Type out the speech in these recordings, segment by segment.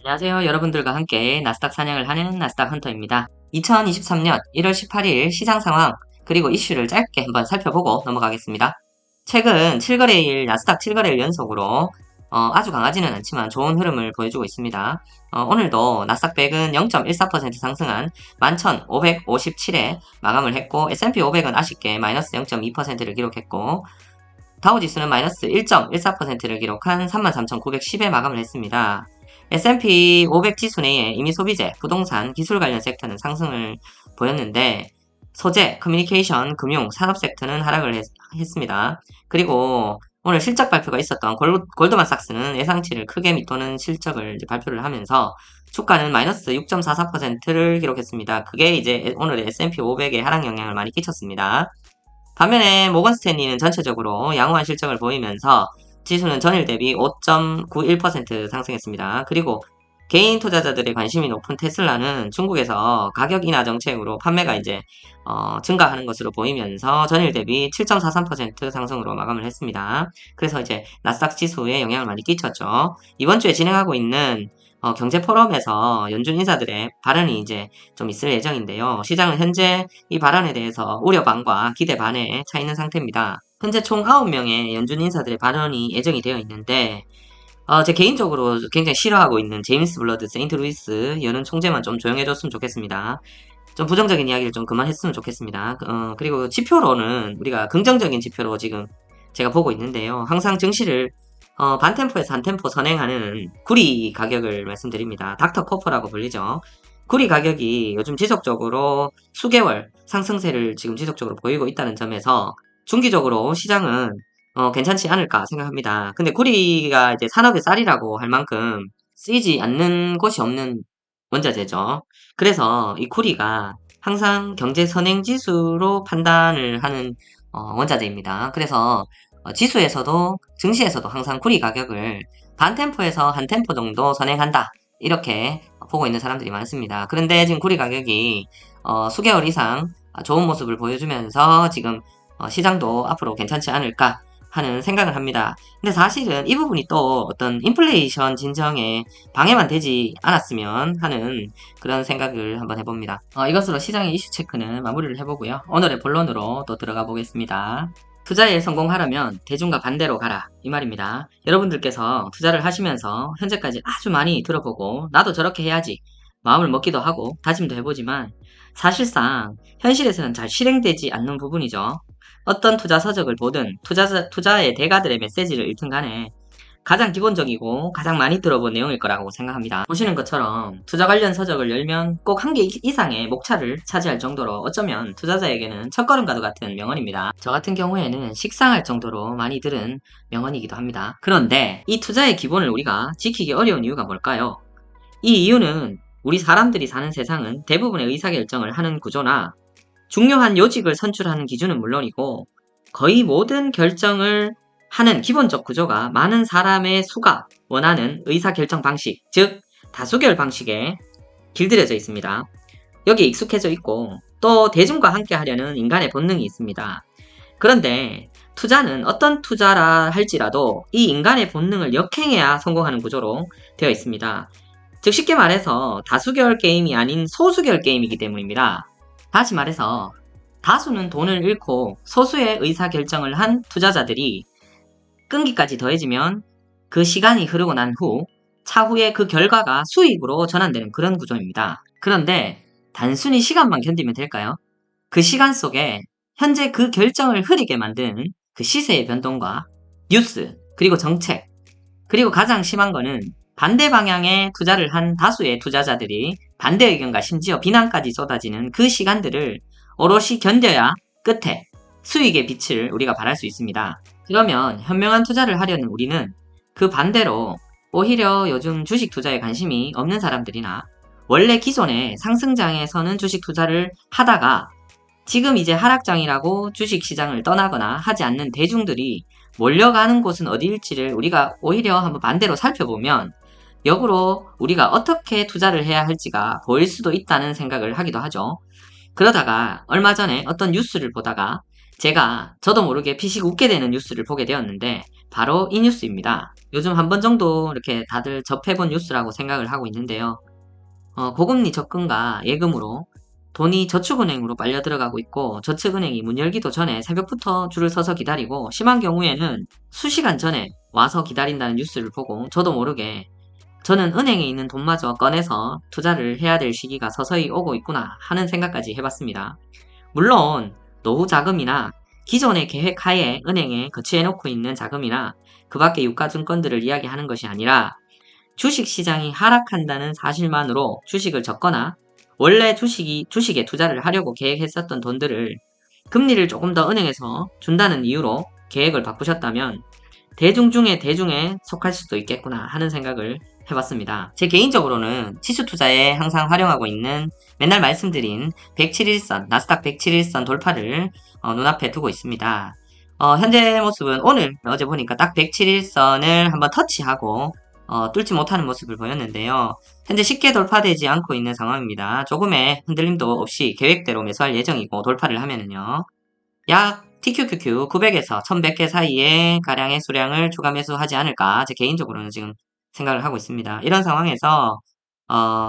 안녕하세요. 여러분들과 함께 나스닥 사냥을 하는 나스닥 헌터입니다. 2023년 1월 18일 시장 상황 그리고 이슈를 짧게 한번 살펴보고 넘어가겠습니다. 최근 7거래일 나스닥 7거래일 연속으로 아주 강하지는 않지만 좋은 흐름을 보여주고 있습니다. 오늘도 나스닥 100은 0.14% 상승한 11,557에 마감을 했고 S&P 500은 아쉽게 마이너스 0.2%를 기록했고 다우지수는 마이너스 1.14%를 기록한 33,910에 마감을 했습니다. S&P 500 지수 내에 이미 소비재, 부동산, 기술 관련 섹터는 상승을 보였는데 소재, 커뮤니케이션, 금융, 산업 섹터는 하락을 했습니다. 그리고 오늘 실적 발표가 있었던 골드만삭스는 예상치를 크게 밑도는 실적을 발표를 하면서 주가는 마이너스 6.44%를 기록했습니다. 그게 이제 오늘의 S&P 500에 하락 영향을 많이 끼쳤습니다. 반면에 모건스탠리는 전체적으로 양호한 실적을 보이면서 지수는 전일 대비 5.91% 상승했습니다. 그리고 개인 투자자들의 관심이 높은 테슬라는 중국에서 가격 인하 정책으로 판매가 이제 증가하는 것으로 보이면서 전일 대비 7.43% 상승으로 마감을 했습니다. 그래서 이제 나스닥 지수에 영향을 많이 끼쳤죠. 이번 주에 진행하고 있는 경제 포럼에서 연준 인사들의 발언이 이제 좀 있을 예정인데요. 시장은 현재 이 발언에 대해서 우려 반과 기대 반에 차 있는 상태입니다. 현재 총 9명의 연준 인사들의 발언이 예정이 되어 있는데 제 개인적으로 굉장히 싫어하고 있는 제임스 블러드 세인트루이스 연은 총재만 좀 조용해줬으면 좋겠습니다. 좀 부정적인 이야기를 좀 그만했으면 좋겠습니다. 그리고 지표로는 우리가 긍정적인 지표로 지금 제가 보고 있는데요. 항상 증시를 반템포에서 한 템포 선행하는 구리 가격을 말씀드립니다. 닥터 코퍼라고 불리죠. 구리 가격이 요즘 지속적으로 수개월 상승세를 지금 지속적으로 보이고 있다는 점에서 중기적으로 시장은 괜찮지 않을까 생각합니다. 근데 구리가 이제 산업의 쌀이라고 할 만큼 쓰이지 않는 곳이 없는 원자재죠. 그래서 이 구리가 항상 경제 선행 지수로 판단을 하는 원자재입니다. 그래서 지수에서도 증시에서도 항상 구리 가격을 반템포에서 한 템포 정도 선행한다. 이렇게 보고 있는 사람들이 많습니다. 그런데 지금 구리 가격이 수개월 이상 좋은 모습을 보여주면서 지금 시장도 앞으로 괜찮지 않을까 하는 생각을 합니다. 근데 사실은 이 부분이 또 어떤 인플레이션 진정에 방해만 되지 않았으면 하는 그런 생각을 한번 해봅니다. 이것으로 시장의 이슈 체크는 마무리를 해보고요. 오늘의 본론으로 또 들어가 보겠습니다. 투자에 성공하려면 대중과 반대로 가라 이 말입니다. 여러분들께서 투자를 하시면서 현재까지 아주 많이 들어보고 나도 저렇게 해야지 마음을 먹기도 하고 다짐도 해보지만 사실상 현실에서는 잘 실행되지 않는 부분이죠. 어떤 투자 서적을 보든 투자의 대가들의 메시지를 읽든 간에 가장 기본적이고 가장 많이 들어본 내용일 거라고 생각합니다. 보시는 것처럼 투자 관련 서적을 열면 꼭 한 개 이상의 목차를 차지할 정도로 어쩌면 투자자에게는 첫걸음과도 같은 명언입니다. 저 같은 경우에는 식상할 정도로 많이 들은 명언이기도 합니다. 그런데 이 투자의 기본을 우리가 지키기 어려운 이유가 뭘까요? 이 이유는 우리 사람들이 사는 세상은 대부분의 의사결정을 하는 구조나 중요한 요직을 선출하는 기준은 물론이고 거의 모든 결정을 하는 기본적 구조가 많은 사람의 수가 원하는 의사결정 방식, 즉 다수결 방식에 길들여져 있습니다. 여기에 익숙해져 있고 또 대중과 함께 하려는 인간의 본능이 있습니다. 그런데 투자는 어떤 투자라 할지라도 이 인간의 본능을 역행해야 성공하는 구조로 되어 있습니다. 즉 쉽게 말해서 다수결 게임이 아닌 소수결 게임이기 때문입니다. 다시 말해서 다수는 돈을 잃고 소수의 의사결정을 한 투자자들이 끈기까지 더해지면 그 시간이 흐르고 난 후 차후에 그 결과가 수익으로 전환되는 그런 구조입니다. 그런데 단순히 시간만 견디면 될까요? 그 시간 속에 현재 그 결정을 흐리게 만든 그 시세의 변동과 뉴스, 그리고 정책, 그리고 가장 심한 거는 반대 방향의 투자를 한 다수의 투자자들이 반대 의견과 심지어 비난까지 쏟아지는 그 시간들을 오롯이 견뎌야 끝에 수익의 빛을 우리가 발할 수 있습니다. 그러면 현명한 투자를 하려는 우리는 그 반대로 오히려 요즘 주식 투자에 관심이 없는 사람들이나 원래 기존의 상승장에서는 주식 투자를 하다가 지금 이제 하락장이라고 주식 시장을 떠나거나 하지 않는 대중들이 몰려가는 곳은 어디일지를 우리가 오히려 한번 반대로 살펴보면 역으로 우리가 어떻게 투자를 해야 할지가 보일 수도 있다는 생각을 하기도 하죠. 그러다가 얼마 전에 어떤 뉴스를 보다가 저도 모르게 피식 웃게 되는 뉴스를 보게 되었는데 바로 이 뉴스입니다. 요즘 한 번 정도 이렇게 다들 접해본 뉴스라고 생각을 하고 있는데요. 고금리 접근과 예금으로 돈이 저축은행으로 빨려 들어가고 있고, 저축은행이 문 열기도 전에 새벽부터 줄을 서서 기다리고, 심한 경우에는 수시간 전에 와서 기다린다는 뉴스를 보고 저도 모르게 저는 은행에 있는 돈마저 꺼내서 투자를 해야 될 시기가 서서히 오고 있구나 하는 생각까지 해봤습니다. 물론 노후 자금이나 기존의 계획 하에 은행에 거치해놓고 있는 자금이나 그 밖의 유가증권들을 이야기하는 것이 아니라, 주식시장이 하락한다는 사실만으로 주식을 적거나 원래 주식에 투자를 하려고 계획했었던 돈들을 금리를 조금 더 은행에서 준다는 이유로 계획을 바꾸셨다면 대중 중에 대중에 속할 수도 있겠구나 하는 생각을 해봤습니다. 제 개인적으로는 지수 투자에 항상 활용하고 있는, 맨날 말씀드린 107일선, 나스닥 107일선 돌파를 눈앞에 두고 있습니다. 현재 모습은 오늘 어제 보니까 딱 107일선을 한번 터치하고 뚫지 못하는 모습을 보였는데요. 현재 쉽게 돌파되지 않고 있는 상황입니다. 조금의 흔들림도 없이 계획대로 매수할 예정이고, 돌파를 하면은요, 약 TQQQ 900에서 1100개 사이에 가량의 수량을 추가 매수하지 않을까, 제 개인적으로는 지금 생각을 하고 있습니다. 이런 상황에서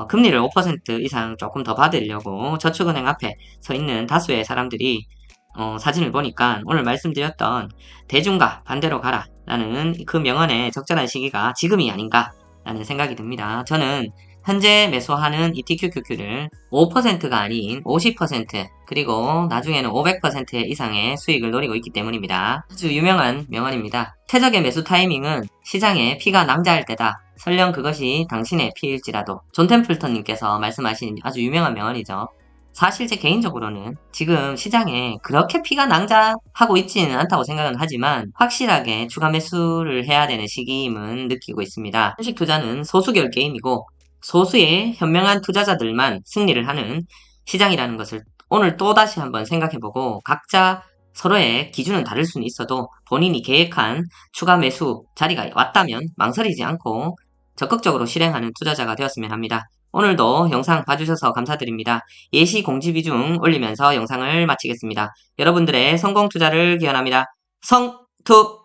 금리를 5% 이상 조금 더 받으려고 저축은행 앞에 서 있는 다수의 사람들이 사진을 보니까 오늘 말씀드렸던 대중과 반대로 가라 라는 그 명언의 적절한 시기가 지금이 아닌가 라는 생각이 듭니다. 저는 현재 매수하는 ETQQQ를 5%가 아닌 50%, 그리고 나중에는 500% 이상의 수익을 노리고 있기 때문입니다. 아주 유명한 명언입니다. 최적의 매수 타이밍은 시장에 피가 낭자할 때다. 설령 그것이 당신의 피일지라도. 존 템플턴님께서 말씀하신 아주 유명한 명언이죠. 사실 제 개인적으로는 지금 시장에 그렇게 피가 낭자하고 있지는 않다고 생각은 하지만, 확실하게 추가 매수를 해야 되는 시기임은 느끼고 있습니다. 주식 투자는 소수결 게임이고 소수의 현명한 투자자들만 승리를 하는 시장이라는 것을 오늘 또다시 한번 생각해보고, 각자 서로의 기준은 다를 수는 있어도 본인이 계획한 추가 매수 자리가 왔다면 망설이지 않고 적극적으로 실행하는 투자자가 되었으면 합니다. 오늘도 영상 봐주셔서 감사드립니다. 예시 공지 비중 올리면서 영상을 마치겠습니다. 여러분들의 성공 투자를 기원합니다. 성투!